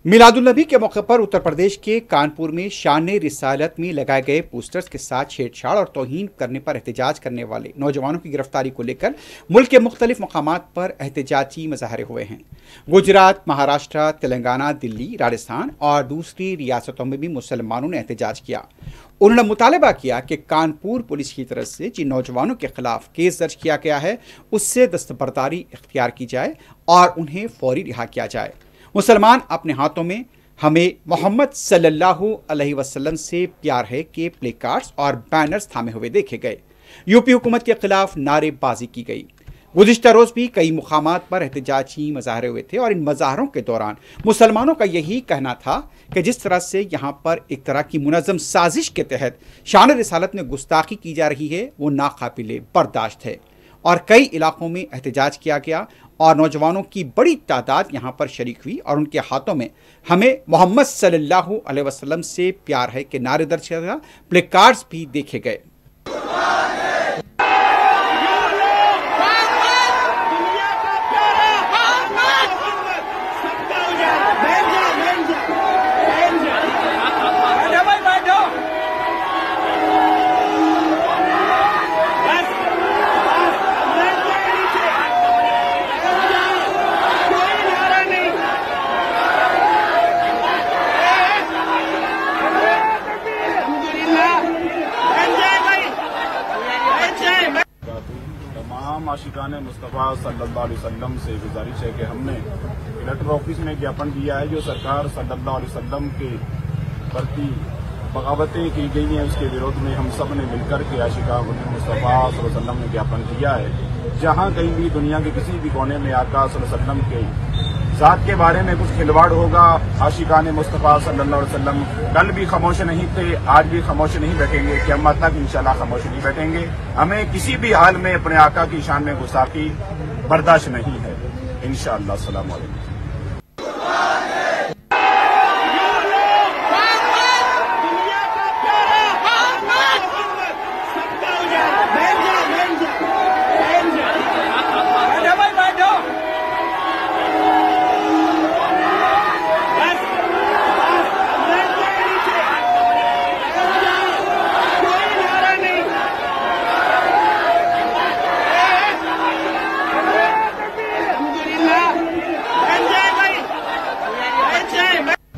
मिलादुन्नबी के मौके पर उत्तर प्रदेश के कानपुर में शान रिसालत में लगाए गए पोस्टर्स के साथ छेड़छाड़ और तौहीन करने पर एहतजाज करने वाले नौजवानों की गिरफ्तारी को लेकर मुल्क के मुख्तलिफ मकामात पर एहतजाजी मुजाहरे हुए हैं। गुजरात, महाराष्ट्र, तेलंगाना, दिल्ली, राजस्थान और दूसरी रियासतों में भी मुसलमानों ने एहतजाज किया। उन्होंने मुतालबा किया कि कानपुर पुलिस की तरफ से जिन नौजवानों के खिलाफ केस दर्ज किया गया है उससे दस्तबरदारी इख्तियार की जाए और उन्हें फौरी रिहा किया जाए। मुसलमान अपने हाथों में हमें मोहम्मद सल्लल्लाहु अलैहि वसल्लम से प्यार है के प्ले कार्ड्स और बैनर्स थामे हुए देखे गए। यूपी हुकूमत के खिलाफ नारेबाजी की गई। गुज़िश्ता रोज भी कई मुकामात पर एहतजाजी मुजाहरे हुए थे और इन मुजाहरों के दौरान मुसलमानों का यही कहना था कि जिस तरह से यहाँ पर एक तरह की मुनज़्ज़म साजिश के तहत शान रिसालत में गुस्ताखी की जा रही है वो नाकाबिले बर्दाश्त है। और कई इलाकों में एहतजाज किया गया और नौजवानों की बड़ी तादाद यहाँ पर शरीक हुई और उनके हाथों में हमें मोहम्मद सल्लल्लाहु अलैहि वसल्लम से प्यार है के नारे दर्ज किया गया। प्ले कार्ड्स भी देखे गए। तमाम आशिकाने मुस्तफ़ा सल्लल्लाहु अलैहि वसल्लम से गुजारिश है कि हमने कलेक्टर ऑफिस में ज्ञापन दिया है जो सरकार सल्लल्लाहु अलैहि वसल्लम के प्रति बगावतें की गई हैं उसके विरोध में हम सब ने मिलकर के आशिकान मुस्तफ़ा सल्लल्लाहु अलैहि वसल्लम ने ज्ञापन दिया है। जहां कहीं भी दुनिया के किसी भी कोने में आका सल्लल्लाहु अलैहि वसल्लम के ज़ात के बारे में कुछ खिलवाड़ होगा, आशिकान मुस्तफ़ा सल्लल्लाहु अलैहि वसल्लम कल भी खामोश नहीं थे, आज भी खामोश नहीं बैठेंगे, क़यामत तक इंशाअल्लाह खामोश नहीं बैठेंगे। हमें किसी भी हाल में अपने आका की शान में गुस्ताखी बर्दाश्त नहीं है इंशाअल्लाह। अस्सलामु अलैकुम।